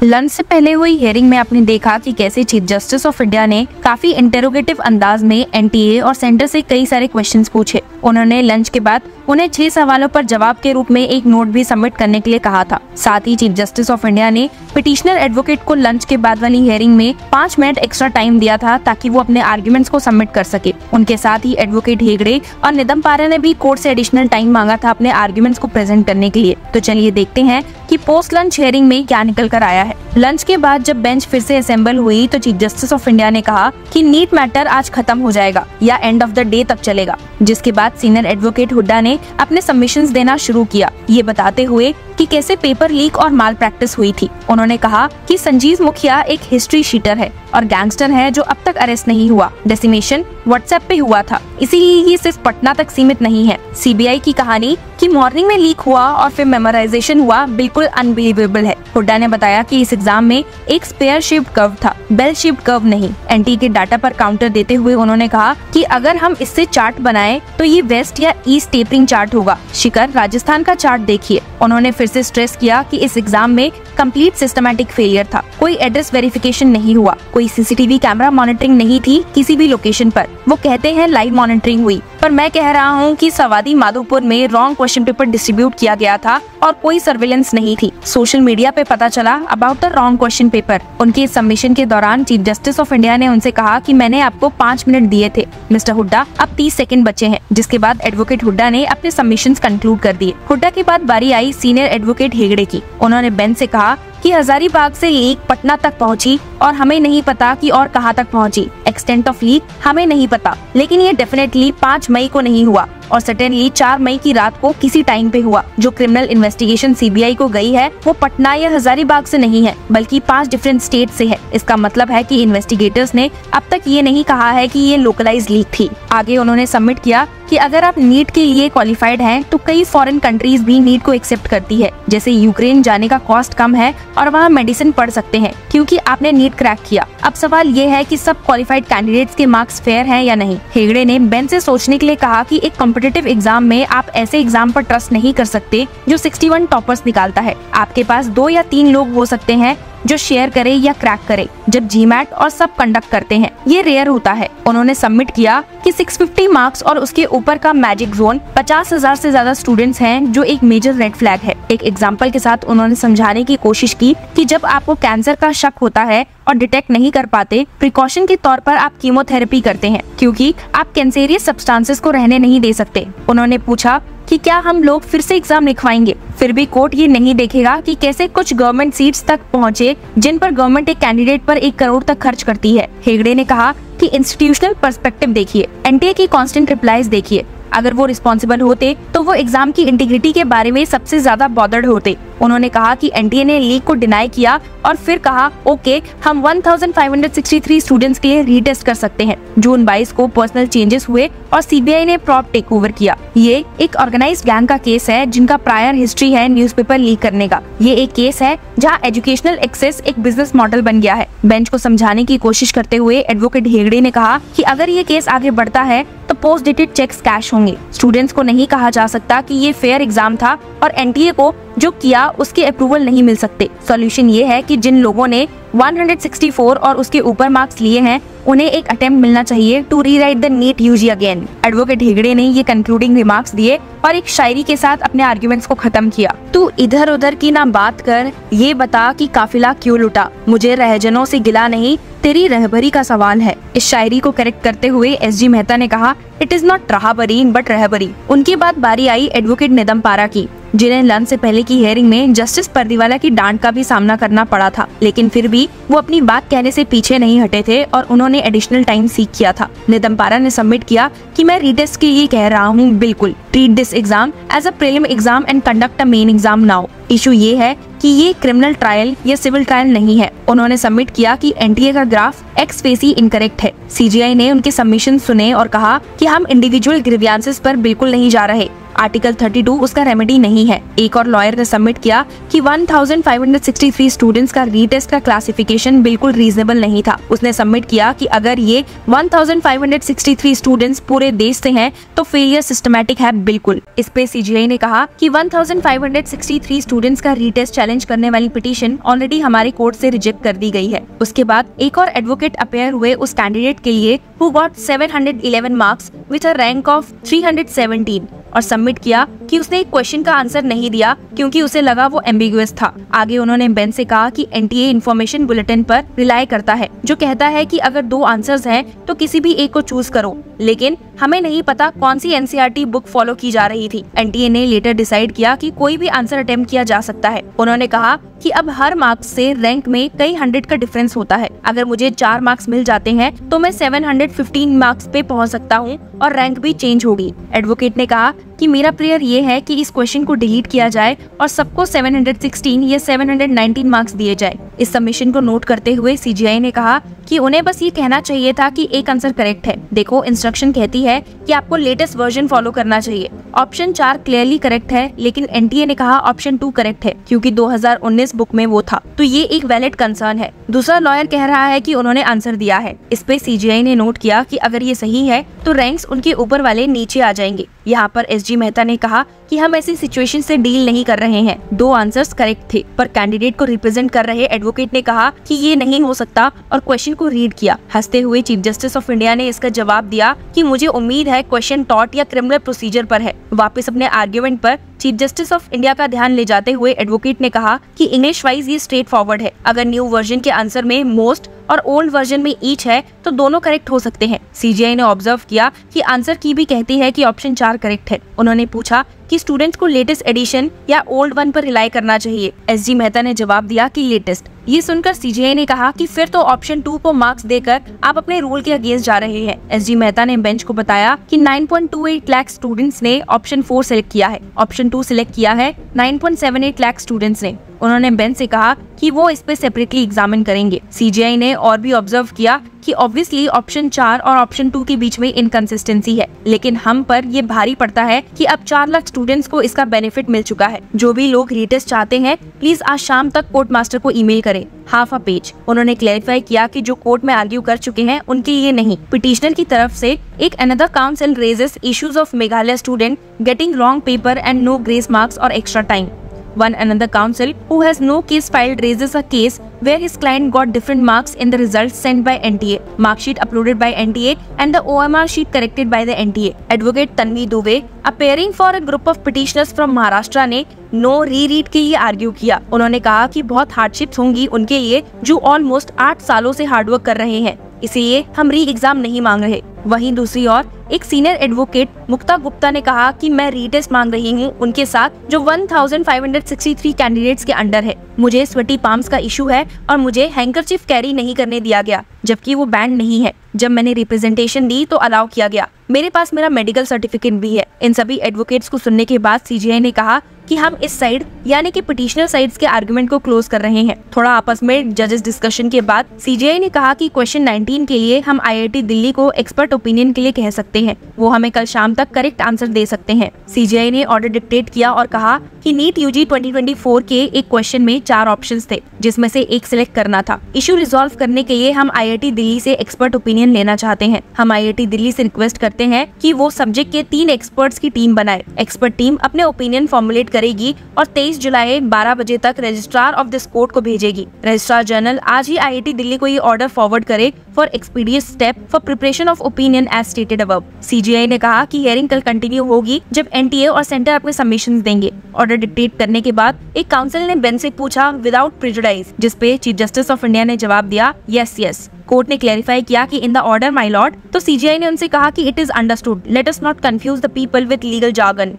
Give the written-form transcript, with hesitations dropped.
Lunch से पहले हुई हियरिंग में आपने देखा कि कैसे चीफ जस्टिस ऑफ इंडिया ने काफी इंटेरोगेटिव अंदाज में एनटीए और सेंटर से कई सारे क्वेश्चंस पूछे। उन्होंने लंच के बाद उन्हें 6 सवालों पर जवाब के रूप में एक नोट भी सबमिट करने के लिए कहा था। साथ ही चीफ जस्टिस ऑफ इंडिया ने पिटिशनर एडवोकेट को लंच के बाद वाली हियरिंग में 5 मिनट एक्स्ट्रा टाइम दिया था ताकि वो अपने आर्ग्यूमेंट्स को सबमिट कर सके। उनके साथ ही एडवोकेट हेगड़े और निदम्पारा ने भी कोर्ट से एडिशनल टाइम मांगा था अपने आर्ग्यूमेंट्स को प्रेजेंट करने के लिए। तो चलिए देखते हैं कि पोस्ट लंच हियरिंग में क्या निकल कर आया है। लंच के बाद जब बेंच फिर से असेंबल हुई तो चीफ जस्टिस ऑफ इंडिया ने कहा कि नीट मैटर आज खत्म हो जाएगा या एंड ऑफ द डे तक चलेगा, जिसके बाद सीनियर एडवोकेट हुड्डा ने अपने सबमिशंस देना शुरू किया, ये बताते हुए कि कैसे पेपर लीक और माल प्रैक्टिस हुई थी। उन्होंने कहा कि संजीव मुखिया एक हिस्ट्री शीटर है और गैंगस्टर है जो अब तक अरेस्ट नहीं हुआ। डेसिमेशन व्हाट्सएप पे हुआ था, इसीलिए ये सिर्फ पटना तक सीमित नहीं है। सीबीआई की कहानी कि मॉर्निंग में लीक हुआ और फिर मेमोराइजेशन हुआ बिल्कुल अनबिलीवेबल है। हुड्डा ने बताया कि इस एग्जाम में एक स्पेयर शेप्ड कर्व था, बेल शेप्ड कर्व नहीं। एनटी के डाटा पर काउंटर देते हुए उन्होंने कहा कि अगर हम इससे चार्ट बनाएं तो ये वेस्ट या ईस्ट टेपरिंग चार्ट होगा। शिखर राजस्थान का चार्ट देखिए। उन्होंने फिर से स्ट्रेस किया कि इस एग्जाम में कंप्लीट सिस्टमैटिक फेलियर था। कोई एड्रेस वेरिफिकेशन नहीं हुआ, कोई सीसीटीवी कैमरा मॉनिटरिंग नहीं थी किसी भी लोकेशन पर। वो कहते हैं लाइव मॉनिटरिंग हुई, पर मैं कह रहा हूँ कि सवादी माधोपुर में रॉन्ग क्वेश्चन पेपर डिस्ट्रीब्यूट किया गया था और कोई सर्विलेंस नहीं थी। सोशल मीडिया पे पता चला about the wrong question paper. उनके सबमिशन के दौरान चीफ जस्टिस ऑफ इंडिया ने उनसे कहा कि मैंने आपको 5 मिनट दिए थे मिस्टर हुड्डा, अब 30 सेकंड बचे हैं। जिसके बाद एडवोकेट हुड्डा ने अपने सबमिशंस कंक्लूड कर दिए। हुड्डा के बाद बारी आई सीनियर एडवोकेट हेगड़े की। उन्होंने बेंच से कहा कि हजारीबाग से लीक पटना तक पहुंची और हमें नहीं पता कि और कहां तक पहुंची। एक्सटेंट ऑफ लीक हमें नहीं पता, लेकिन ये डेफिनेटली 5 मई को नहीं हुआ और सर्टेनली 4 मई की रात को किसी टाइम पे हुआ। जो क्रिमिनल इन्वेस्टिगेशन सीबीआई को गई है वो पटना या हजारीबाग से नहीं है बल्कि 5 डिफरेंट स्टेट से है। इसका मतलब है कि इन्वेस्टिगेटर्स ने अब तक ये नहीं कहा है कि ये लोकलाइज लीक थी। आगे उन्होंने सबमिट किया कि अगर आप नीट के लिए क्वालिफाइड हैं तो कई फॉरेन कंट्रीज भी नीट को एक्सेप्ट करती है। जैसे यूक्रेन जाने का कॉस्ट कम है और वहाँ मेडिसिन पढ़ सकते हैं क्योंकि आपने नीट क्रैक किया। अब सवाल ये है कि सब क्वालिफाइड कैंडिडेट्स के मार्क्स फेयर हैं या नहीं। हेगड़े ने बेंच से सोचने के लिए कहा कि एक कॉम्पिटिटिव एग्जाम में आप ऐसे एग्जाम पर ट्रस्ट नहीं कर सकते जो 61 टॉपर्स निकालता है। आपके पास 2 या 3 लोग हो सकते हैं जो शेयर करे या क्रैक करे जब जीमैट और सब कंडक्ट करते हैं, ये रेयर होता है। उन्होंने सबमिट किया कि 650 मार्क्स और उसके ऊपर का मैजिक जोन 50,000 से ज्यादा स्टूडेंट्स हैं, जो एक मेजर रेड फ्लैग है। एक एग्जांपल के साथ उन्होंने समझाने की कोशिश की कि जब आपको कैंसर का शक होता है और डिटेक्ट नहीं कर पाते, प्रिकॉशन के तौर पर आप कीमोथेरेपी करते हैं क्योंकि आप कैंसेरियस सब्सटेंसेस को रहने नहीं दे सकते। उन्होंने पूछा कि क्या हम लोग फिर से एग्जाम लिखवाएंगे, फिर भी कोर्ट ये नहीं देखेगा कि कैसे कुछ गवर्नमेंट सीट्स तक पहुंचे जिन पर गवर्नमेंट एक कैंडिडेट पर 1 करोड़ तक खर्च करती है। हेगड़े ने कहा कि इंस्टीट्यूशनल पर्सपेक्टिव देखिए, एनटीए की कांस्टेंट रिप्लाईज देखिए। अगर वो रिस्पॉन्सिबल होते तो वो एग्जाम की इंटीग्रिटी के बारे में सबसे ज्यादा बॉदर्ड होते। उन्होंने कहा कि एनटीए ने लीक को डिनाई किया और फिर कहा ओके, हम 1563 स्टूडेंट्स के लिए रीटेस्ट कर सकते हैं। जून 22 को पर्सनल चेंजेस हुए और सीबीआई ने प्रॉप टेक ओवर किया। ये एक ऑर्गेनाइज्ड गैंग का केस है जिनका प्रायर हिस्ट्री है न्यूज़पेपर लीक करने का। ये एक केस है जहां एजुकेशनल एक्सेस एक बिजनेस मॉडल बन गया है। बेंच को समझाने की कोशिश करते हुए एडवोकेट हेगड़े ने कहा कि अगर ये केस आगे बढ़ता है तो पोस्ट डेटेड चेक्स कैश होंगे। स्टूडेंट्स को नहीं कहा जा सकता कि ये फेयर एग्जाम था और एनटीए को जो किया उसके अप्रूवल नहीं मिल सकते। सॉल्यूशन ये है कि जिन लोगों ने 164 और उसके ऊपर मार्क्स लिए हैं उन्हें एक अटेम्प्ट मिलना चाहिए to rewrite the NEET UG again. Advocate Hegde ने ये कंक्लूडिंग रिमार्क्स दिए और एक शायरी के साथ अपने आर्ग्यूमेंट्स को खत्म किया। तू इधर उधर की ना बात कर, ये बता कि काफिला क्यों लुटा, मुझे रहजनों से गिला नहीं, तेरी रहबरी का सवाल है। इस शायरी को करेक्ट करते हुए एसजी मेहता ने कहा इट इज नॉट राहबरी बट रहबरी। उनके बाद बारी आई एडवोकेट निदम्पारा की, जिन्हें लंच से पहले की हियरिंग में जस्टिस परदीवाला की डांट का भी सामना करना पड़ा था, लेकिन फिर भी वो अपनी बात कहने से पीछे नहीं हटे थे और उन्होंने एडिशनल टाइम सीख किया था। निदम्पारा ने सबमिट किया कि मैं रीटेस्ट के लिए कह रहा हूँ, बिल्कुल treat this exam as a prelim exam and conduct a main exam now. Issue ये है कि ये क्रिमिनल ट्रायल या सिविल ट्रायल नहीं है। उन्होंने सबमिट किया कि एनटीए का ग्राफ एक्स फेसी इनकरेक्ट है। सीजीआई ने उनके सबमिशन सुने और कहा कि हम इंडिविजुअल ग्रीवियंसेस पर बिल्कुल नहीं जा रहे, आर्टिकल 32 उसका रेमेडी नहीं है। एक और लॉयर ने सबमिट किया कि 1563 स्टूडेंट्स का रीटेस्ट का क्लासिफिकेशन बिल्कुल रीजनेबल नहीं था। उसने सबमिट किया कि अगर ये 1563 स्टूडेंट्स पूरे देश से हैं तो फेलियर सिस्टमैटिक है बिल्कुल। इस पे सीजीआई ने कहा कि 1563 स्टूडेंट्स स्टूडेंट्स का रीटेस्ट चैलेंज करने वाली पिटीशन ऑलरेडी हमारे कोर्ट से रिजेक्ट कर दी गई है। उसके बाद एक और एडवोकेट अपेयर हुए उस कैंडिडेट के लिए who got 711 marks with a rank of 317 और सबमिट किया कि उसने एक क्वेश्चन का आंसर नहीं दिया क्योंकि उसे लगा वो एम्बिगुअस था। आगे उन्होंने बेंच से कहा कि एनटीए इन्फॉर्मेशन बुलेटिन पर रिलाई करता है जो कहता है कि अगर 2 आंसर्स हैं तो किसी भी एक को चूज करो, लेकिन हमें नहीं पता कौन सी एनसीईआरटी बुक फॉलो की जा रही थी। एनटीए ने लेटर डिसाइड किया कि कोई भी आंसर अटेम्प्ट किया जा सकता है। उन्होंने कहा कि अब हर मार्क्स से रैंक में कई 100 का डिफरेंस होता है। अगर मुझे 4 मार्क्स मिल जाते हैं तो मैं 715 मार्क्स पे पहुंच सकता हूं और रैंक भी चेंज होगी। एडवोकेट ने कहा कि मेरा प्रेयर ये है कि इस क्वेश्चन को डिलीट किया जाए और सबको 716 या 719 मार्क्स दिए जाए। इस सबमिशन को नोट करते हुए सीजीआई ने कहा कि उन्हें बस ये कहना चाहिए था कि एक आंसर करेक्ट है। देखो, इंस्ट्रक्शन कहती है कि आपको लेटेस्ट वर्जन फॉलो करना चाहिए। ऑप्शन 4 क्लियरली करेक्ट है, लेकिन एनटीए ने कहा ऑप्शन 2 करेक्ट है क्योंकि 2019 बुक में वो था, तो ये एक वैलिड कंसर्न है। दूसरा लॉयर कह रहा है कि उन्होंने आंसर दिया है। इस पे सीजीआई ने नोट किया कि अगर ये सही है तो रैंक्स उनके ऊपर वाले नीचे आ जाएंगे। यहाँ पर एसजी मेहता ने कहा कि हम ऐसी सिचुएशन से डील नहीं कर रहे हैं। 2 आंसर्स करेक्ट थे, पर कैंडिडेट को रिप्रेजेंट कर रहे एडवोकेट ने कहा कि ये नहीं हो सकता और क्वेश्चन को रीड किया। हंसते हुए चीफ जस्टिस ऑफ इंडिया ने इसका जवाब दिया कि मुझे उम्मीद है क्वेश्चन टॉट या क्रिमिनल प्रोसीजर पर है। वापस अपने आर्ग्यूमेंट पर चीफ जस्टिस ऑफ इंडिया का ध्यान ले जाते हुए एडवोकेट ने कहा कि इंग्लिश वाइज ये स्ट्रेट फॉरवर्ड है। अगर न्यू वर्जन के आंसर में मोस्ट और ओल्ड वर्जन में ईच है तो दोनों करेक्ट हो सकते हैं। सीजीआई ने ऑब्जर्व किया कि आंसर की भी कहती है कि ऑप्शन 4 करेक्ट है। उन्होंने पूछा कि स्टूडेंट्स को लेटेस्ट एडिशन या ओल्ड वन पर रिलाई करना चाहिए। एसजी मेहता ने जवाब दिया कि लेटेस्ट। ये सुनकर सीजीआई ने कहा कि फिर तो ऑप्शन 2 को मार्क्स देकर आप अपने रूल के अगेंस्ट जा रहे हैं। एसजी मेहता ने बेंच को बताया कि 9.28 लाख स्टूडेंट्स ने ऑप्शन 4 सिलेक्ट किया है, ऑप्शन 2 सिलेक्ट किया है 9.78 लाख स्टूडेंट्स ने। उन्होंने बेंच से कहा कि वो इस पे सेपरेटली एग्जामिन करेंगे। सीजीआई ने और भी ऑब्जर्व किया कि ऑब्वियसली ऑप्शन 4 और ऑप्शन 2 के बीच में इनकंसिस्टेंसी है, लेकिन हम पर ये भारी पड़ता है कि अब 4 लाख स्टूडेंट्स को इसका बेनिफिट मिल चुका है। जो भी लोग रीटेस्ट चाहते हैं प्लीज आज शाम तक कोर्ट मास्टर को ईमेल करें, हाफ अ पेज। उन्होंने क्लैरिफाई किया कि जो कोर्ट में आर्ग्यू कर चुके हैं उनके लिए नहीं। पिटिशनर की तरफ से एक another council raises issues of Meghalaya student getting wrong paper and no grace marks और extra time. One another counsel who has no case filed raises a case where his client got different marks in the results sent by NTA, mark sheet uploaded by NTA and the OMR sheet corrected by the NTA. Advocate Tanvi Dubey, appearing for a group of petitioners from Maharashtra ने no री-रीड के लिए argue किया। उन्होंने कहा कि बहुत hardships होंगी उनके लिए जो ऑलमोस्ट 8 सालों से हार्डवर्क कर रहे हैं, इसलिए हम री एग्जाम नहीं मांग रहे। वहीं दूसरी ओर एक सीनियर एडवोकेट मुक्ता गुप्ता ने कहा कि मैं रीटेस्ट मांग रही हूं उनके साथ जो 1563 कैंडिडेट्स के अंडर है। मुझे स्वेटी पाम्स का इशू है और मुझे हैंकरचीफ कैरी नहीं करने दिया गया जबकि वो बैंड नहीं है। जब मैंने रिप्रेजेंटेशन दी तो अलाउ किया गया। मेरे पास मेरा मेडिकल सर्टिफिकेट भी है। इन सभी एडवोकेट्स को सुनने के बाद सीजीआई ने कहा कि हम इस साइड यानी कि पिटिशनर साइड्स के आर्गुमेंट को क्लोज कर रहे हैं। थोड़ा आपस में जजेस डिस्कशन के बाद सीजीआई ने कहा कि क्वेश्चन 19 के लिए हम आईआईटी दिल्ली को एक्सपर्ट ओपिनियन के लिए कह सकते हैं, वो हमें कल शाम तक करेक्ट आंसर दे सकते हैं। सीजीआई ने ऑर्डर डिक्टेट किया और कहा कि नीट यूजी 2024 के एक क्वेश्चन में 4 ऑप्शंस थे जिसमें से एक सिलेक्ट करना था। इशू रिजॉल्व करने के लिए हम आईआईटी दिल्ली से एक्सपर्ट ओपिनियन लेना चाहते हैं। हम आईआईटी दिल्ली से रिक्वेस्ट करते हैं कि वो सब्जेक्ट के 3 एक्सपर्ट्स की टीम बनाए। एक्सपर्ट टीम अपने ओपिनियन फॉर्मुलेट करेगी और 23 जुलाई 12 बजे तक रजिस्ट्रार ऑफ दिस कोर्ट को भेजेगी। रजिस्ट्रार जनरल आज ही आईआईटी दिल्ली को ये ऑर्डर फॉरवर्ड करे for expeditious step for preparation of opinion as stated above. CJI ने कहा कि हियरिंग कल कंटिन्यू होगी जब एनटीए और सेंटर अपने सबमिशंस देंगे। ऑर्डर डिक्टेट करने के बाद एक काउंसिल ने बेंच से पूछा विदाउट प्रेजुडाइज, जिसपे चीफ जस्टिस ऑफ इंडिया ने जवाब दिया यस यस। कोर्ट ने क्लैरिफाई किया कि in the order my Lord, तो सीजीआई ने उनसे कहा कि it is understood, let us not confuse the people with legal jargon.